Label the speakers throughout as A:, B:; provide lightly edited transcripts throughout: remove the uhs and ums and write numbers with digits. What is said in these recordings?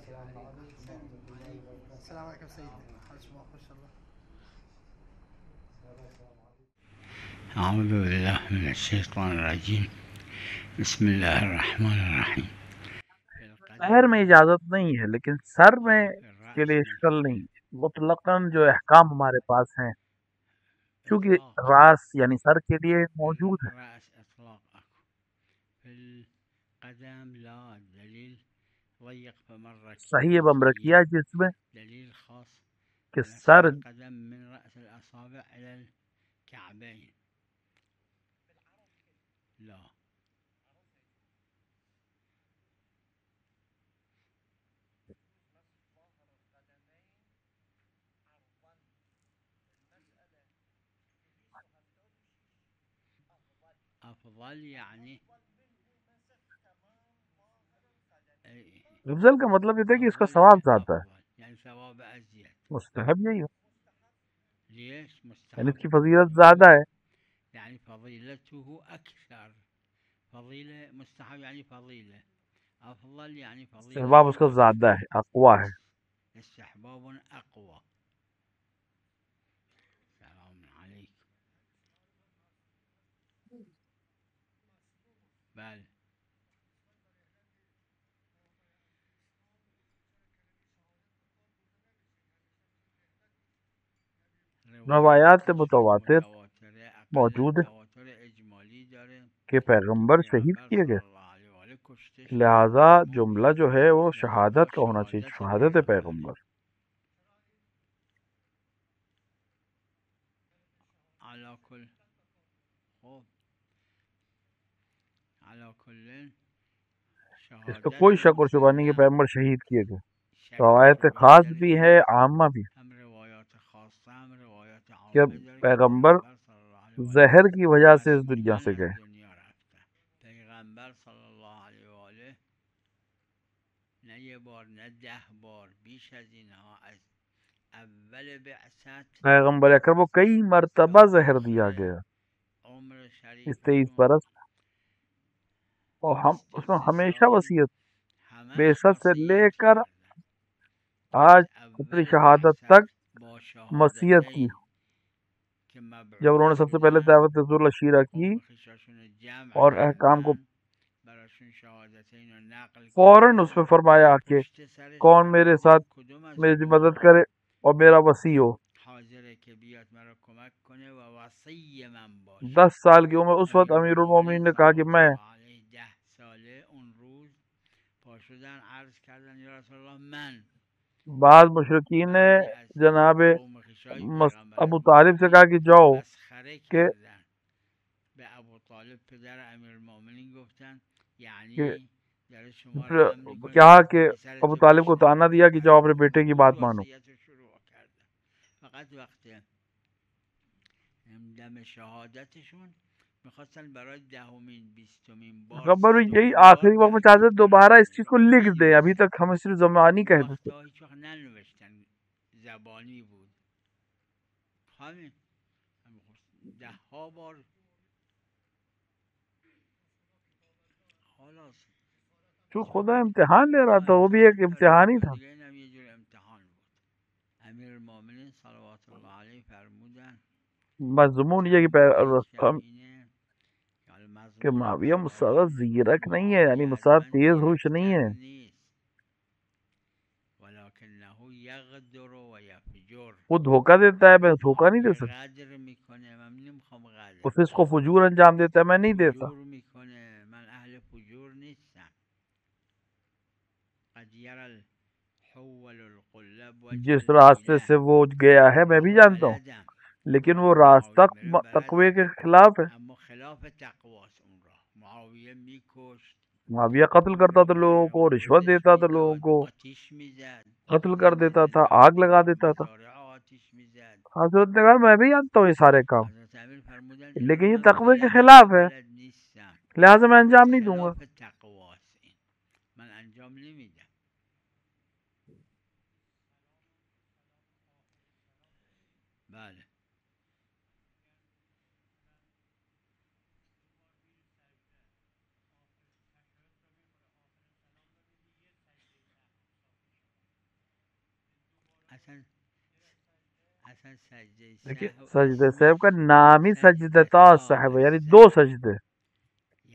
A: السلام عليكم سيدنا، حالك ما شاء الله.
B: أعوذ بالله من الشيطان الرجيم. بسم الله الرحمن الرحیم.
C: پیر میں اجازت نہیں ہے لیکن سر میں کے لیے اشکال نہیں. مطلقاً جو احکام ہمارے پاس ہیں چونکہ راس یعنی سر کے لیے موجود ہے.
B: راس اطلاق اكو في القدم لا دليل ضيق فمرة
C: صحیح بمرکیہ جس میں
B: دليل خاص
C: کہ
B: مسح
C: سر
B: القدم من رأس الأصابع إلى الكعبين. لا أفضل يعني
C: افضل کا مطلب یہ تھا کہ اس کا ثواب زیادہ ہے.
B: أفضل يعني ثواب أزيد.
C: مستحب یہی ہے
B: ليش
C: یعنی
B: مستحب؟
C: اس کی فضیلت زیادہ ہے.
B: يعني فضيلته أكثر. فضيلة مستحب يعني فضيلة. أفضل يعني فضيلة
C: استحباب اس کا زیادہ ہے، اقوا ہے.
B: استحباب أقوى. سلام عليكم. بل
C: روایات متواتر موجود ہے کہ پیغمبر شہید کیے گئے، لہذا جملہ جو ہے وہ شہادت کا ہونا چاہیے، شہادت پیغمبر. اس کا کوئی شک اور شبہ نہیں کہ پیغمبر شہید کیے گئے. روایت خاص بھی ہے، عامہ بھی، کہ پیغمبر زہر کی وجہ سے اس دنیا سے گئے.
B: پیغمبر صلی اللہ علیہ وآلہ نه یه بار نه 10 بار بیش از اینها از اول بعثت
C: پیغمبر اکرم کو کئی مرتبہ زہر دیا گیا
B: عمر
C: اس
B: شریف
C: 23 برس، اور ہم اس میں ہمیشہ وصیت بعثت سے لے کر آج اپنی شہادت تک وصیت کی. جب انہوں نے سب سے پہلے دعوت ذو العشیرہ کی اور احکام کو فوراً اس میں فرمایا کہ کون میرے ساتھ میری مدد کرے اور میرا وصی ہو. 10 سال کی عمر اس وقت امیر المومنین نے کہا کہ میں. بعض مشرکین نے جناب ابو طالب سے کہا کہ جاؤ کہ کیا کہ ابو طالب کو تانا دیا کہ جاؤ اپنے بیٹے کی بات مانو.
B: فقط وقت دم شهادتشون میخواستن برای 10مین 20مین بار
C: خبر یہی آخری وقت میں چاہتے دوبارہ اس چیز کو لکھ دیں. ابھی تک ہم صرف زبانی کہتے تھے.
B: هیچ وقت ننوشتن زبانی بود همین 10 بار خلاص
C: جو خدا امتحان لے رہا تھا وہ بھی ایک امتحان ہی تھا.
B: یه جور امتحان بود. امیر المومنین صلوات الله علیه فرمودن
C: مضمون یہ کہ معاویہ مصطفیٰ زیرک نہیں ہے، یعنی مصطفیٰ تیز ہوش نہیں ہے. وہ دھوکہ دیتا ہے، میں دھوکہ نہیں دے سکتا. وہ فسق و فجور انجام دیتا ہے، میں نہیں دیتا. جس راستے سے وہ گیا ہے میں بھی جانتا ہوں، لیکن وہ راستہ تقوی کے خلاف ہے. معاویہ قتل کرتا تھا لوگوں کو، رشوت دیتا تھا لوگوں کو، قتل کر دیتا تھا، آگ لگا دیتا تھا. حضرت نے کہا میں بھی جانتا ہوں یہ سارے کام، لیکن یہ تقوی کے خلاف ہے، لہٰذا میں انجام نہیں دوں گا.
B: بله اصلا اصلا سجده
C: دیکھیے
B: سهو
C: سجدہ
B: اسمش
C: صاحب کا نام ہی سجدتا
B: سجدتا
C: صاحب ہے، یعنی دو
B: السهو،
C: سجدے.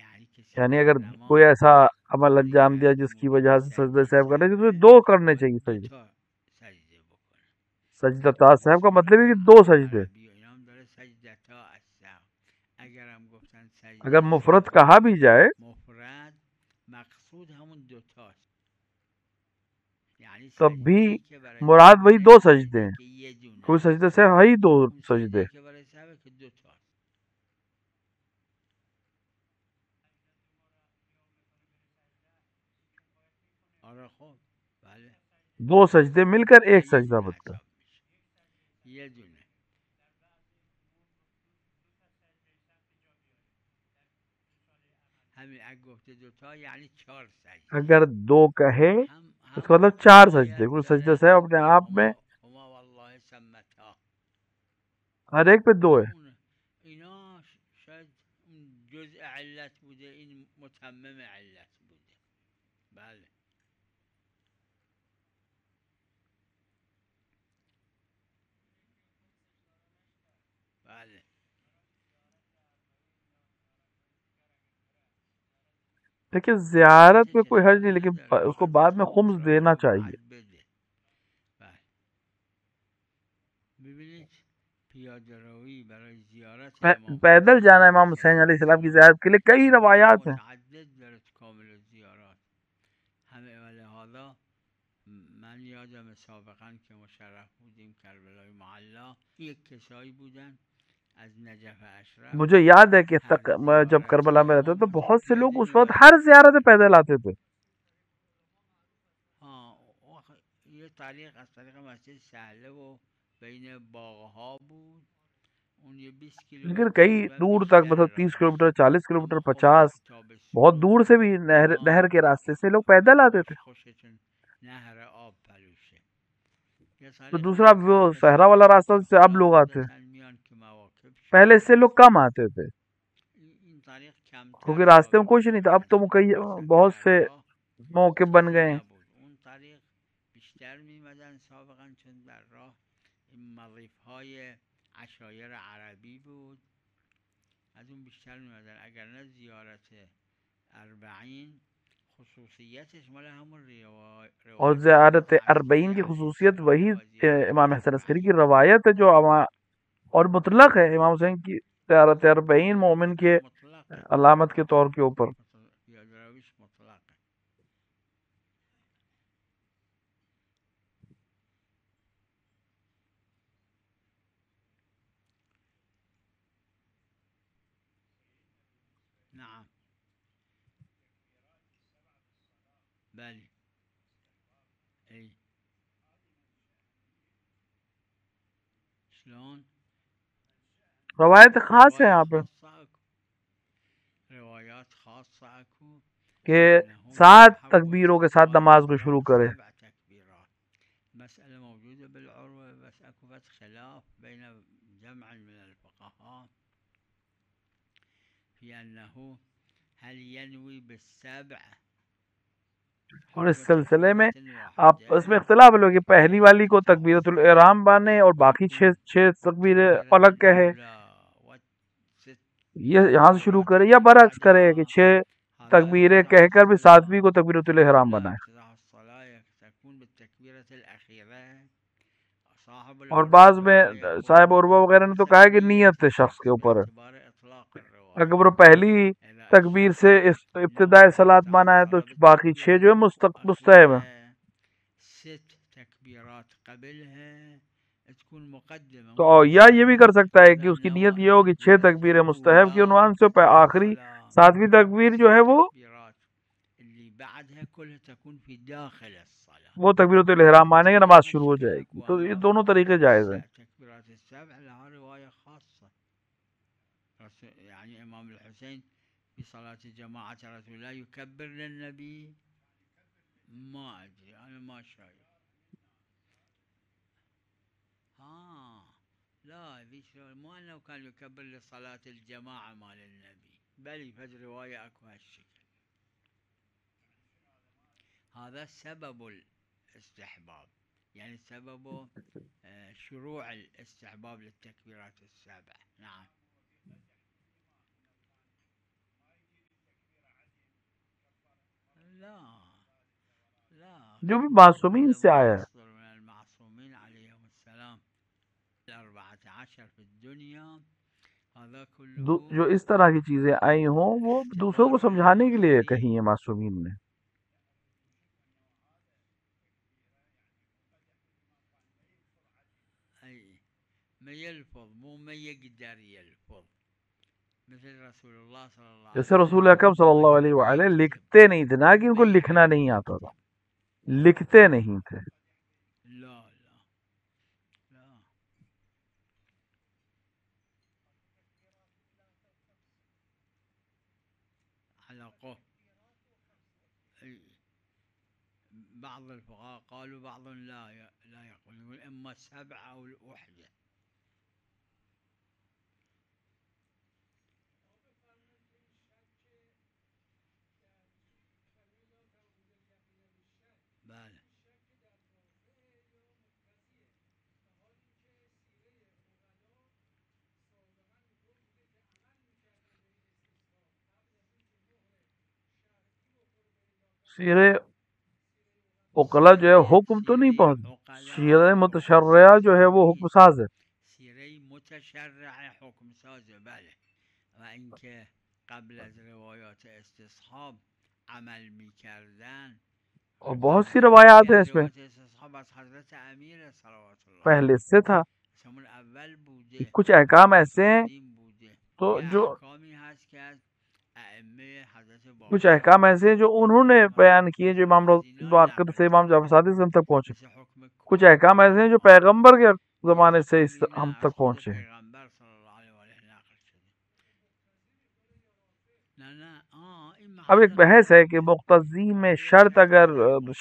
B: یعنی کسی
C: یعنی
B: در
C: اگر کوئی
B: نماز
C: ایسا عمل
B: کاری
C: انجام دیا
B: کرده
C: جس کی
B: بود
C: وجہ
B: که
C: سے سجدہ
B: سجده
C: صاحب کرنا چاہیے تو
B: سهوه
C: دو کرنے چاہیے
B: باید
C: سجدے.
B: دوتا سجده بکنه.
C: سجدتا صاحب کا مطلب ہے کہ
B: آه،
C: دو سجدے.
B: عربی و اینا هم داره سجدتا السهو. اگر هم گفتن
C: اگر
B: سجده
C: مفرد
B: سهو
C: کہا بھی جائے
B: مفرد مقصود همون دوتاست، یعنی
C: تب بھی
B: سجده ای که برای
C: مراد وہی
B: سهوه
C: دو
B: نیست
C: سجدے
B: سجده ای
C: ہیں.
B: که یه دونه
C: کوئی
B: است،
C: سجدہ صاحب ہے ہی دو
B: اون سجده
C: سجدے.
B: ای که برای سهوه که دوتاست. آره خب بله
C: دو سجدے مل کر
B: نه
C: ایک
B: یه
C: سجدہ
B: دونه
C: بنتا ہے.
B: حساب میشه، یه دونه. همین اگه گفته دوتا یعنی 4 سجده.
C: اگر دو کہے اس کا
B: هم
C: مطلب چار سجدے.
B: روایت
C: کوئی سجدہ
B: داره
C: صاحب اپنے آپ میں
B: هما والله سمتا،
C: ہر ایک پہ دو ہے.
B: اون اینا شاید اون جزء علت بوده، این متمم علت بوده. بله بله
C: دیکھیے زیارت
B: علتش
C: میں کوئی حرج
B: اشکالی
C: نہیں، لیکن
B: نداره،
C: اس کو
B: فقط
C: بعد میں
B: خمس
C: خمس
B: را
C: دینا
B: هم
C: چاہیے.
B: باید بده. بله ببینید پیاده روی برای زیارت امام
C: پیدل جانا
B: حسین
C: امام
B: علیه
C: حسین علیہ السلام کی
B: السلام
C: زیارت کے لیے کئی
B: روایات
C: روایات ہیں.
B: متعدد داره تو کامل الزیارات همه، و لحاظا من یادم سابقا که مشرف بودیم کربلای معلا یک کسایی بودن از نجف اشرف
C: مجھے یاد ہے کہ
B: هر
C: جب
B: زیارتی
C: کربلا میں رہتے
B: امام
C: تو
B: حسین
C: بہت سے لوگ
B: پیاده
C: اس وقت
B: میبرد.
C: ہر زیارت پیدل آتے تھے.
B: یه طریق از طریق مسجد سهله و بین باغها بود، اون یه 20
C: لیکن
B: کیلومتر
C: کئی
B: تقریبا
C: دور تک
B: بیشتر
C: مطلب 30
B: راهش،
C: کلومیٹر 40 کلومیٹر
B: اما خب
C: 50
B: تو
C: بہت
B: تابستون
C: دور سے بھی نہر کے راستے سے لوگ پیدل آتے تھے.
B: خوشتون نهر آب پلوشه. یه
C: تو
B: طریق
C: دوسرا وہ
B: معتبر
C: صحرا والا راستہ سے اب
B: حالا
C: لوگ آتے ہیں.
B: عادتا میان که مواکب
C: پہلے اس سے
B: شده
C: لوگ کم آتے تھے
B: این طریق کمتر
C: کیونکہ راستے میں کچھ
B: صادقانه
C: نہیں تھا. اب
B: هست،
C: تو کئی
B: چون
C: بہت سے
B: درگاه
C: موقع بن
B: چیزی
C: گئے ہیں.
B: نبود. اون طریق بیشتر میمدن سابقا، چون در راه این مضیف های عشایر عربی بود، از اون بیشتر میمدن. اگر نه زیارت اربعین خصوصیتش مال همون
C: اور
B: روایت
C: زیارت
B: امام
C: اربعین
B: عسکری
C: کی
B: علیه
C: خصوصیت
B: السلام
C: وہی
B: و زیارت
C: امام حسن عسکری کی
B: اربعین.
C: روایت ہے جو اور مطلق ہے. امام حسین کی زیارت اربعین مومن کے
B: مطلقه
C: علامت کے طور کے اوپر.
B: پیاده رویش مطلقه. نعم بله ای شلون
C: روایت خاص ہے یہاں پہ
B: روایات خاصة اكو
C: کہ
B: بأنه
C: 7
B: يستحب
C: تکبیروں کے ساتھ نماز کو شروع کرے.
B: 7 تكبيرات. مسألة موجودة بالعروة، بس اكو بس خلاف بين جمع من الفقهاء في أنه هل ينوي بالسبع
C: اور اس
B: حكم
C: سلسلے میں
B: تكبيرة
C: آپس میں
B: واحدة
C: اختلاف ہے لوگ کہ پہلی والی کو تکبیرۃ
B: وتقصير
C: الاحرام بانے اور باقی
B: ويكون
C: 6 تکبیریں
B: التكبيرة
C: الگ کہے.
B: الأولى والست
C: یہ یہاں سے شروع
B: تكبيرات
C: کرے یا
B: اللي
C: برعکس کرے کہ
B: بعدها.
C: 6
B: هذا
C: تکبیریں
B: افتتاح
C: کہہ کر بھی 7ویں
B: الصلاة.
C: کو تکبیرۃ الاحرام
B: لا،
C: بنائے.
B: افتتاح الصلاة تكون بالتكبيرة الأخيرة. صاحب
C: اور
B: العروة
C: بعض میں
B: والرواية يقول
C: صاحب عروہ وغیرہ نے تو کہا ہے کہ
B: بسببية
C: نیت شخص کے اوپر ہے.
B: باعتبار إطلاق الرواية.
C: اگر وہ پہلی
B: إذا
C: تکبیر سے
B: الشخص
C: ابتداء
B: نوى
C: صلاۃ
B: افتتاح
C: مانا ہے تو
B: الصلاة
C: باقی 6 جو ہے
B: بالتكبيرة
C: مستحب ہے.
B: الأخيرة 6 تكبيرات قبلها تكون مقدمة.
C: تو
B: هو
C: یا یہ بھی کر سکتا ہے کہ
B: إذا
C: اس کی
B: نوى
C: نیت یہ ہوگی 6
B: التكبيرة
C: تکبیر مستحب کے
B: الأولى
C: عنوان سے
B: افتتاح
C: آخری
B: الصلاة،
C: 7ویں تکبیر جو ہے
B: و6
C: وہ
B: تكبيرات اللي بعدها كلها تكون في داخل الصلاة.
C: تکبیرۃ الاحرام مانے گا، نماز شروع ہو جائے
B: هالشكل
C: گی. تو یہ
B: وأما
C: دونوں طریقے جائز ہیں.
B: تكبيرات السبع لها رواية خاصة. يعني إمام الحسين في صلاة الجماعة رسول الله يكبر للنبي، ما أدري أنا ما شايف. لا ذيك مو أنه كان يكبر لصلاة الجماعة مال النبي، بل في رواية أكو هالشكل. هذا سبب الاستحباب. يعني سببه شروع الاستحباب للتكبيرات السبع. نعم. لا لا،
C: جو بھی معصومین
B: كل
C: سے
B: ما
C: آیا ہے.
B: يصدر من المعصومين عليهم السلام 14 في الدنيا هذا كله
C: جو اس طرح کی چیزیں آئی ہوں وہ دوسروں کو سمجھانے کے لیے کہی ہیں معصومین نے.
B: أي ما يلفظ، مو ما يقدر يلفظ، مثل رسول الله صلى الله عليه
C: جیسے رسول
B: وسلم
C: اکرم صلی اللہ علیہ
B: ما
C: وآلہ
B: يكتب،
C: لکھتے نہیں تھے، نہ کہ ان کو
B: ما
C: لکھنا نہیں
B: يحرف.
C: آتا تھا، لکھتے نہیں تھے.
B: لا لا لا. على أي بعض الفقهاء قالوا بعض لا يقول إما السبع أو الوحدة. بله.
C: سیرے اقلا جو ہے حکم تو نہیں پہنچ، سیرے متشرعہ جو ہے وہ حکم ساز ہے.
B: سیره متشرع حکم سازه. بله. و اینکه قبل از روایات استصحاب عمل میکردن،
C: اور بہت سی روایات ہیں اس میں،
B: روایات استصحاب از حضرت امیر صلوات الله
C: پہلے سے تھا
B: همون اول
C: کہ
B: بوده،
C: کچھ احکام ایسے ہیں
B: قدیم بوده.
C: تو
B: یه
C: جو
B: احکامی هست که از ائمه حضرت
C: کچھ
B: باقر
C: احکام ایسے ہیں جو انہوں نے بیان کیے، جو امام
B: از اینا
C: باقر
B: نقل
C: سے امام جعفر
B: کرده،
C: صادق سے ہم تک پہنچے.
B: مثل حکم
C: کچھ
B: کفر
C: احکام ایسے ہیں جو
B: آه.
C: پیغمبر کے
B: یه
C: زمانے سے
B: اصولی نه
C: ہم
B: از
C: تک
B: خود
C: پہنچے ہیں.
B: پیغمبر صلی الله علیه و آله نقل شده. نه این
C: اب ایک
B: محل
C: بحث ہے
B: خلاف
C: کہ مقتضی میں شرط اگر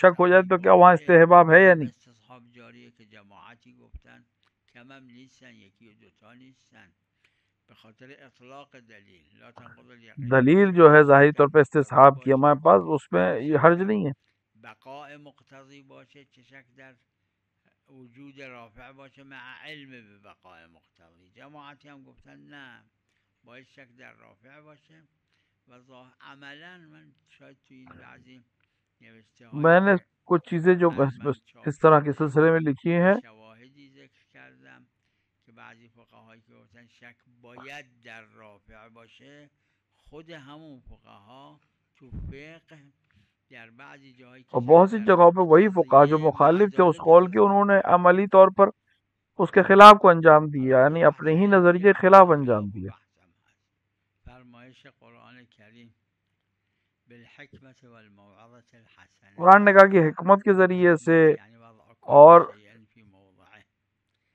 C: شک ہو جائے تو کیا وہاں استحباب ہے یا نہیں.
B: استصحاب جاریه که جماعتی گفتن کم هم نیستن، یکی و دوتا نیستن، به خاطر اطلاق دلیل لا تنقض الیقین.
C: دلیل جو ہے ظاہری طور پہ استصحاب کی ہمارے پاس، اس میں یہ حرج نہیں ہے.
B: بقاء مقتضی باشه، چه شک در وجود رافع باشه مع علم به بقاء مقتضی. جماعتی هم گفتن نه، باید شک در رافع باشه و عملا من شاید تو این بعضی نوشته
C: میں
B: هایی
C: نے
B: که
C: کچھ چیزیں جو
B: از من
C: اس طرح
B: چاپ
C: کے
B: شده
C: سلسلے میں لکھی ہیں،
B: شواهدی ذکر کردم که بعضی فقهایی که گفتن شک باید در رافع باشه، خود همون فقها تو فقه در بعضی جاهایی که
C: اور
B: شک
C: بہت سی
B: در
C: جگہوں پہ وہی فقہا جو
B: مقتضیه
C: مخالف تھے اس
B: عدالت
C: قول کے، انہوں نے عملی طور پر اس کے خلاف کو انجام دیا،
B: حالا
C: یعنی
B: این
C: اپنے
B: بحث
C: ہی
B: علمیه
C: نظریے کے
B: خود
C: خلاف
B: این
C: انجام
B: خلاف و
C: دیا.
B: بحثم هست. فرمایش قرآن کریم بالحکمت والموعظة الحسنه،
C: قرآن نے کہا کہ حکمت کے ذریعے سے
B: حکمت یعنی وضع کل
C: اور
B: شیء فی موضعه،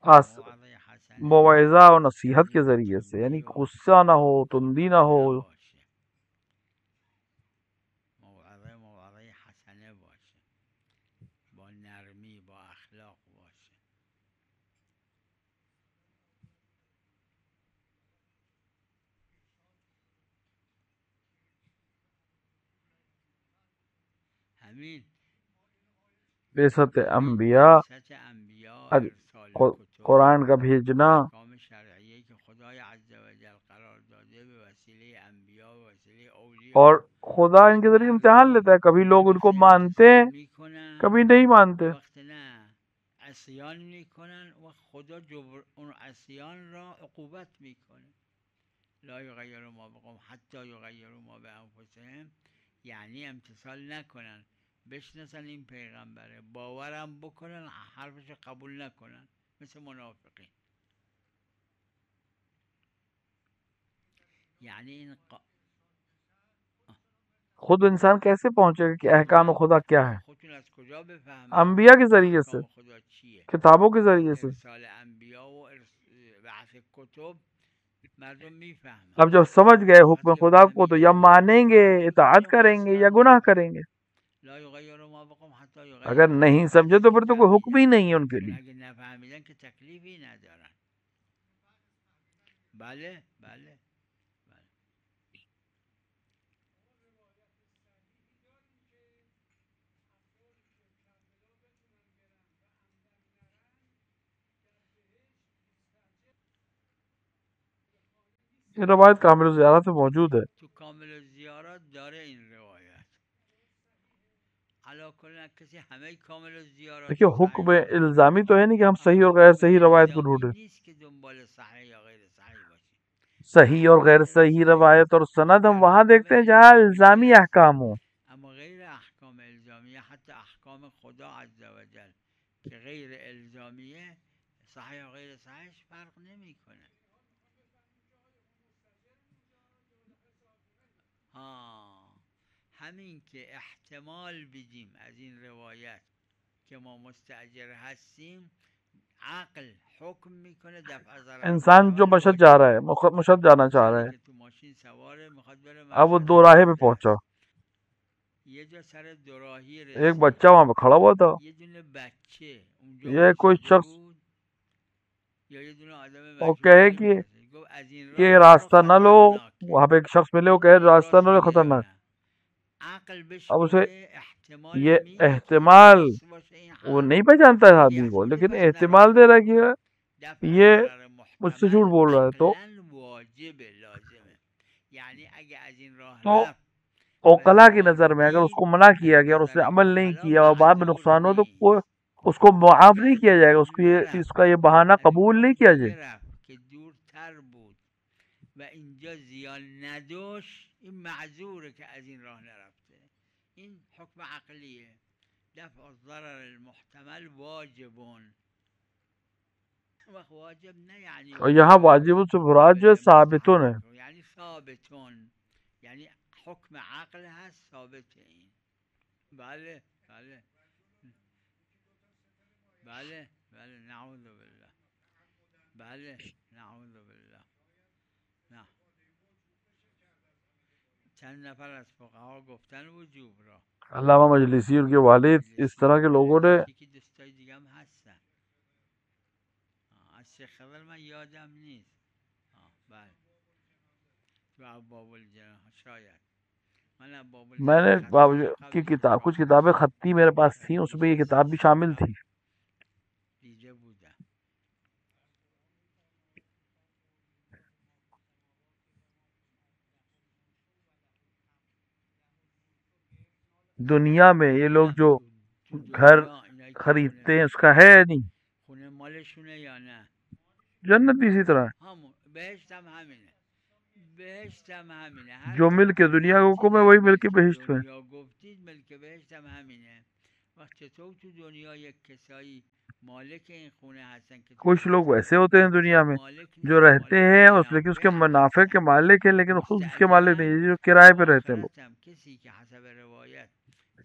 C: آس-
B: موعظه حسنه
C: موعظہ اور نصیحت کے
B: یعنی
C: ذریعے سے، یعنی
B: تندی و
C: غصہ نہ ہو، تندی نہ ہو.
B: نباشه، موعظه حسنه باشه، با نرمی با اخلاق باشه. همین
C: بعثت انبیاء،
B: بعثت انبیاء، ارسال کتب،
C: قرآن کا بھیجنا،
B: احکام شرعیه که خدای عز و جل قرار داده به وسیله انبیاء و وسیله اولیاء،
C: اور خدا ان کے ذریعے امتحان لیتا ہے. کبھی لوگ ان کو مانتے ہیں،
B: میکنن
C: کبھی نہیں مانتے.
B: یه وقت نه عصیان میکنن و خدا اون عصیان را عقوبت میکنه. لا یغیروا ما بقوم حتی یغیروا ما بانفسهم، یعنی امتثال نکنن، بشناسن این پیغمبره، باورم بکنن، حرفش قبول نکنن، مثل منافقین. یعنی این
C: خود انسان کیسے پہنچے گا کہ احکام خدا کیا ہے؟
B: خودتون از کجا بفهمن
C: انبیاء کے ذریعے سے،
B: احکام خدا چیه؟
C: کتابوں کے ذریعے سے.
B: ارسال انبیاء و بعث کتب مردم میفهمن.
C: اب جب سمجھ گئے حکم خدا کو تو یا مانیں گے، اطاعت کریں گے، یا گناہ کریں گے.
B: لا یغیروا ما بقوم حتی
C: اگر
B: یغیروا ما
C: نہیں سمجھے تو پھر تو کوئی حکم ہی نہیں ہے ان کے
B: چون
C: لیے.
B: اگه نفهمیدن که تکلیفی ندارن. بله بله.
C: یہ روایت کامل زیارت میں موجود ہے.
B: تو کامل زیارت داره این روایت. علا کلا کسی همه کامل زیارت
C: دیکھیے حکم الزامی تو ہے نہیں کہ ہم صحیح اور غیر صحیح روایت کو ڈھونڈیں.
B: نیست که دنبال صحیح یا غیر صحیح باشیم.
C: صحیح اور غیر صحیح روایت اور سند ہم وہاں دیکھتے ہیں جہاں الزامی احکام ہوں.
B: اما غیر احکام الزامیه حتی احکام خدا عز و جل که غیر الزامیه صحیح و غیر صحیحش فرق نمیکنه. همین که احتمال بدیم از این روایت که ما مستاجر هستیم عقل حکم میکنه دفع ضرر.
C: انسان جو مشہد جا رہا ہے، مشہد جانا چاہ رہا ہے،
B: که تو ماشین سواره میخواد بره
C: اب وہ
B: مشهد
C: دو راہے پہ پہنچا،
B: یه جا سر دوراهی
C: ایک
B: رسید
C: بچہ وہاں پہ کھڑا ہوا تھا،
B: یه دونه بچه اونجا
C: یہ کوئی
B: افتاده
C: شخص
B: بود یا یه دونه آدم
C: وہ
B: مجهول
C: کہے کہ
B: نمی‌شناسه گفت از این راه
C: یہ
B: برو
C: راستہ نہ لو،
B: خطرناکه
C: وہاں پہ ایک شخص ملے وہ کہے
B: این
C: راستہ نہ
B: راست
C: لو،
B: میگه یا
C: خطرناک.
B: نه عقل بهش
C: اب اسے
B: میگه احتمال
C: یہ
B: میده که
C: احتمال
B: راست باشه این
C: وہ
B: حرف
C: نہیں پہچانتا ہے
B: ولی
C: آدمی کو،
B: احتمال
C: لیکن
B: پس
C: احتمال
B: برای
C: دے رہا ہے کہ
B: دفع
C: یہ
B: ضرر
C: مجھ سے جھوٹ
B: محتمل
C: بول رہا ہے. تو
B: عقلا واجب لازمه یعنی اگه از این راه
C: تو
B: رفت و
C: اوقلا کی
B: زیان
C: نظر میں اگر اس
B: دید
C: کو منع
B: از
C: کیا گیا اور اس نے
B: نظر
C: عمل نہیں
B: اوقلا
C: کیا اور بعد میں
B: معذور
C: نقصان ہو تو
B: نیست
C: اس کو معاف
B: اگه
C: نہیں
B: از
C: کیا
B: اون
C: جائے گا،
B: راه
C: اس کو اس
B: نرفت
C: کا یہ بہانہ
B: از اون
C: قبول نہیں
B: راه
C: کیا
B: دیگه
C: جائے.
B: رفت که دورتر بود و اینجا زیان نداشت این معذوره که از این راه نرفته. این حکم عقلیه. دفع الضرر المحتمل واجبون. وقت واجب نه یعنی
C: اور یہاں واجب سے مراد جو ہے ثابتون ہے.
B: یعنی ثابتون یعنی حکم عقل هست ثابت این. بله بله بله بله نعوذ بالله بله نعوذ بالله نه چند نفر از فقها گفتن وجوب را.
C: علامہ مجلسی ان کے والد اس طرح کے لوگوں نے
B: یکی دوستای دیگه هم هستن. از شیخ خضر من یادم نیست. بله تو ابواب الجناح شاید من ابواب
C: میں نے
B: الجناح خط
C: کی
B: قبلی
C: کتاب کچھ کتابیں خطی میرے پاس تھیں، اس میں یہ کتاب بھی شامل تھی.
B: دیده بودم.
C: دنیا میں یہ لوگ جو
B: تو
C: گھر
B: دنیا اینایی که
C: خریدتے ہیں
B: خونه
C: اس کا ہے یا نہیں؟
B: خونه مالشونه یا نه؟
C: جنت بھی اسی طرح ہے،
B: همون بهشت هم همینه. بهشت هم همینه. هر
C: جو ملک دنیا کا حکم ہے وہی ملک بہشت میں.
B: دنیا گفتید ملک بهشت هم همینه. وقت چطور تو دنیا یک کسایی مالک این خونه هستن که
C: کچھ لوگ ویسے ہوتے ہیں دنیا میں جو رہتے ہیں اور لیکن اس کے منافع کے مالک ہیں، لیکن خود اس کے مالک نہیں، جو کرائے پہ رہتے ہیں لوگ.
B: کسی که حسب روایت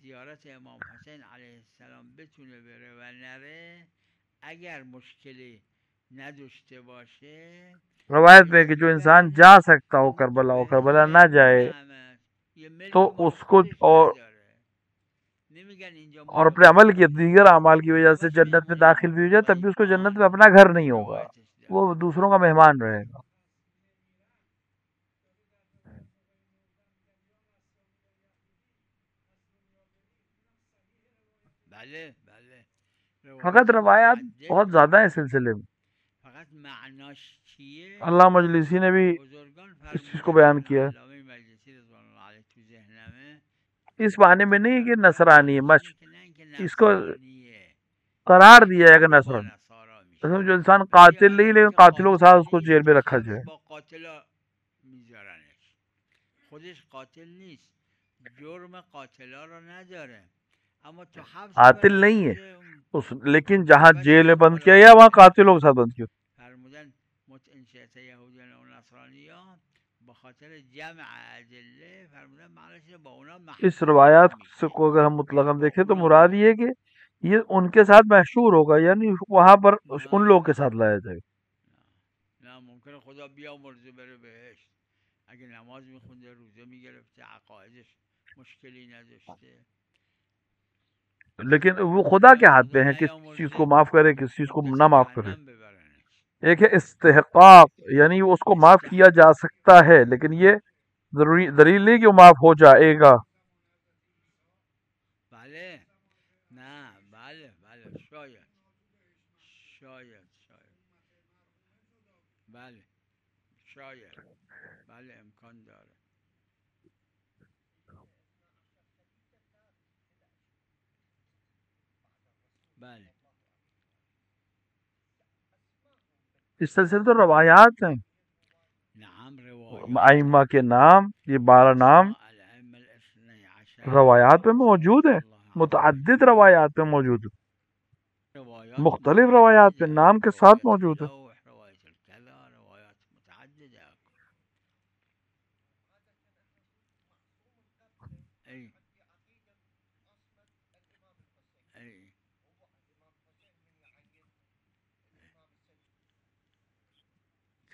B: زیارت امام حسین علیه السلام بتونه بره و نره اگر مشکلی نداشته باشه
C: روایت میں کہ جو انسان جا سکتا ہو کربلا اور کربلا نہ جائے تو اس کو اور اپنے عمل کی دیگر اعمال کی وجہ سے جنت میں داخل بھی ہو جائے تب بھی اس کو جنت میں اپنا گھر نہیں ہوگا، وہ دوسروں کا مہمان رہے گا.
B: بله بله
C: فقط روایات بہت زیادہ ہیں اس سلسلے میں.
B: فقط معناش چیه
C: اللہ مجلسی نے بھی
B: بزرگان
C: اس چیز کو بیان کیا ہے.
B: علامه مجلسی رضوان الله علیه تو ذهنمه
C: اس معنی میں نہیں کہ نصرانی ہے، مش
B: که نه اینکه
C: اس کو
B: نصرانیه
C: قرار دیا ہے کہ نصرانی،
B: نصارا میشه
C: اس میں جو انسان قاتل نہیں لیکن قاتلوں کے ساتھ اس کو جیل میں رکھا جائے.
B: با قاتلا میذارنش خودش قاتل نیست جرم قاتلا رو نداره اما تو حبس
C: قاتل نہیں ہے اس، لیکن جہاں جیل میں بند کیا یا وہاں قاتلوں کے ساتھ بند کیا.
B: فرمودن متعنشیت یهودیان و نصرانیان با خاطر جمع ادله فرمودن معنیش با اونا
C: اس روایات کو اگر ہم مطلقاً دیکھیں تو مراد یہ ہے کہ یہ ان کے ساتھ محشور ہوگا، یعنی وہاں پر ان لوگوں کے ساتھ لایا جائے گا.
B: نه ممکنه خدا بیامرزه بره بهشت اگه نماز میخونده روزه میگرفته عقایدش مشکلی نداشته.
C: لیکن وہ خدا کے ہاتھ میں ہے کس چیز کو معاف کرے کس چیز کو نہ معاف کرے. ایک ہے استحقاق، یعنی اس کو معاف کیا جا سکتا ہے لیکن یہ ضروری دلیل نہیں کہ وہ معاف ہو جائے گا.
B: بله نه بله بله شاید شاید بله شاید بله
C: اس سلسلے تو روایات ہیں،
B: نعم روایات
C: ائمہ کے نام، یہ 12 نام
B: اسماء الائمة الاثني عشر
C: روایات میں موجود ہیں،
B: رضي الله عنهم
C: متعدد روایات میں موجود ہیں،
B: روايات
C: مختلف روایات میں
B: متعددة
C: نام کے ساتھ
B: رواية
C: موجود ہیں۔
B: اللوح رواية الكذا روايات متعددة اي اي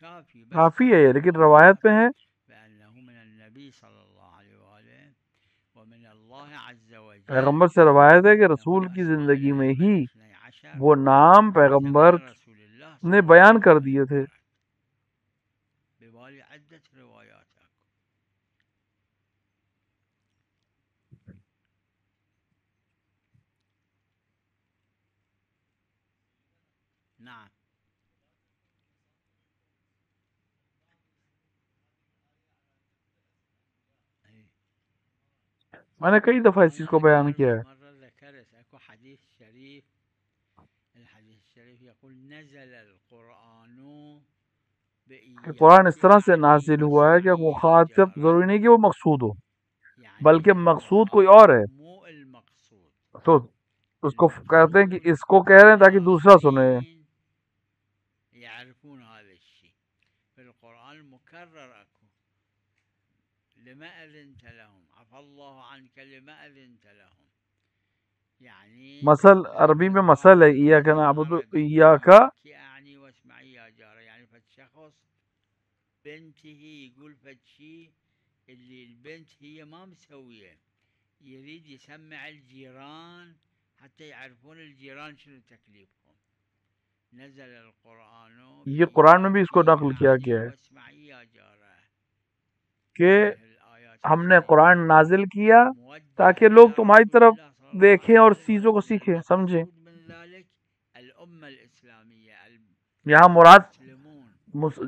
B: كافي بس
C: کافی ہے یہ، لیکن روایت میں ہے
B: بأنه من النبي صلى الله عليه وآله ومن الله عز وجل
C: پیغمبر سے روایت ہے کہ
B: أنه
C: رسول کی
B: أسماء
C: زندگی میں
B: الأئمة
C: ہی
B: الاثني عشر
C: وہ نام
B: من
C: پیغمبر
B: زمن رسول الله
C: نے
B: صلى الله
C: بیان کر
B: عليه
C: دیے تھے۔
B: وآله بوالي عدة روايات نعم أي.
C: میں نے کئی دفعہ اس چیز کو بیان کیا ہے۔
B: مرة ذكرت اكو حديث شريف الحديث الشريف يقول نزل القرآن
C: کہ قرآن اس طرح سے
B: بإياك
C: نازل
B: نعبد
C: ہوا ہے کہ
B: واسمعي
C: مخاطب
B: يا
C: ضروری
B: جار
C: نہیں کہ وہ مقصود ہو،
B: يعني
C: بلکہ مقصود کوئی اور ہے،
B: مو المقصود
C: تو اس کو کہتے ہیں کہ
B: المقصود
C: اس کو کہہ رہے ہیں تاکہ دوسرا سنے۔
B: الآخرين يعرفون هذا الشيء في القرآن مكرر اكو لما أذنت لهم عفى الله عنك لما أذنت لهم يعني
C: مثل عربی میں مثل ہے، ایاک نعبد و ایاک،
B: يعني واسمعي يا جارة يعني فالشخص بنته يقول فشي اللي البنت هي ما مسوية يريد يسمع الجيران حتى يعرفون الجيران شنو تكليفهم نزل القرآن
C: یہ قرآن میں بھی اس کو نقل کیا گیا ہے
B: واسمعي يا جارة
C: کہ ہم نے قرآن نازل کیا تاکہ لوگ تمہاری طرف دیکھیں اور چیزوں کو سیکھیں، سمجھیں۔ یہاں مراد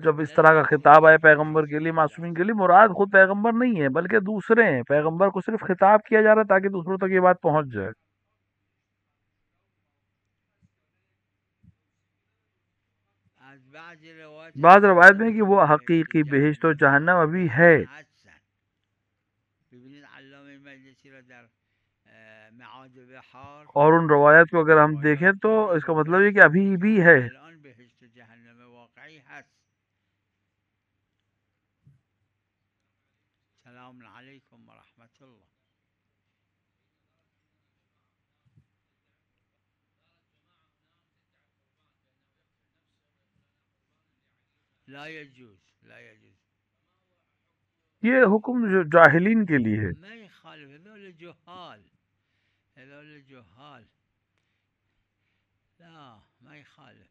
C: جب اس طرح کا خطاب آئے پیغمبر کے لیے، معصومین کے لیے، مراد خود پیغمبر نہیں ہے بلکہ دوسرے ہیں، پیغمبر کو صرف خطاب کیا جا رہا ہے تاکہ دوسروں تک یہ بات پہنچ جائے۔ بعض روایت میں کہ وہ حقیقی بہشت و جہنم ابھی ہے، اور ان روایت کو اگر ہم دیکھیں تو اس کا مطلب یہ کہ ابھی بھی ہے۔
B: السلام علیکم ورحمۃ اللہ۔ لا يجوز لا يجوز
C: یہ حکم جو جاہلین کے لیے ہے،
B: ما يخالف هذول جهال هذول جهال لا ما يخالف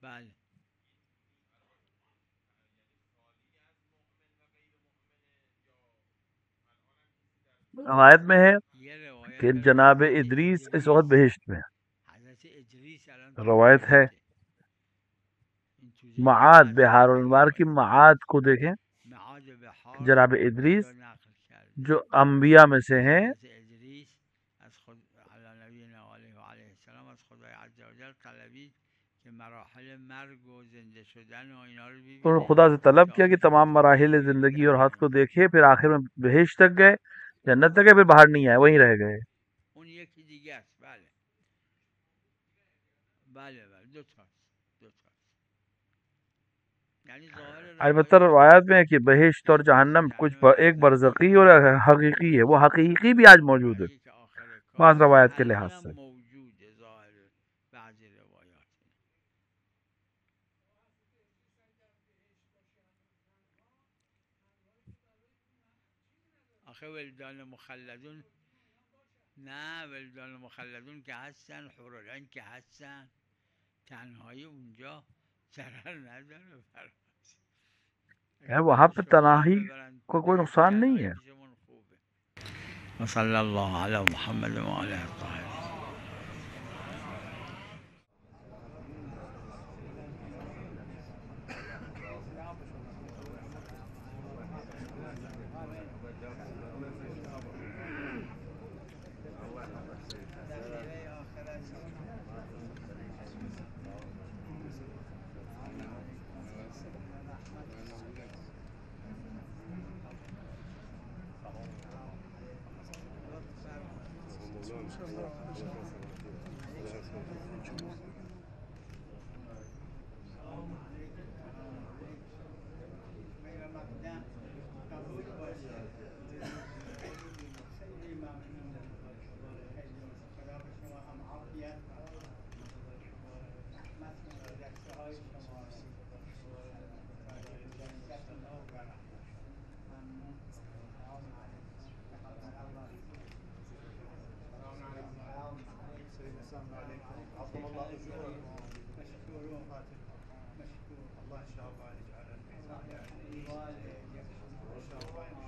B: بله
C: روایت میں ہے
B: یہ روایت
C: کہ جناب ادریس اس وقت بہشت میں
B: حضرت ادریس
C: روایت ہے۔ معاد بحار الانوار کی معاد کو دیکھیں، جناب ادریس جو انبیاء میں سے ہیں، انہوں نے خدا سے طلب کیا کہ تمام مراحل زندگی اور حد کو دیکھے، پھر آخر میں بہشت تک گئے، جنت تک گئے، پھر باہر نہیں آئے، وہیں رہ گئے۔ البتہ روایات میں ہے کہ بہشت اور جہنم کچھ ایک برزخی اور حقیقی ہے، وہ حقیقی بھی آج موجود ہے بعض روایت کے لحاظ سے۔
B: ولدان مخلدون نه ولدان مخلدون که هستن حور العین که هستن تنهایی اونجا ضرر نداره
C: وہاں پہ تنہائی کو کوئی نقصان نہیں ہے۔
B: وصلی اللہ علی محمد وعلی الطاہرین۔
A: شاء الله كل شيء.
D: السلام عليكم. عظم الله اجوركم. مشكور وفاتكم. مشكور. الله ان شاء الله يجعل الميزان يعني ان شاء الله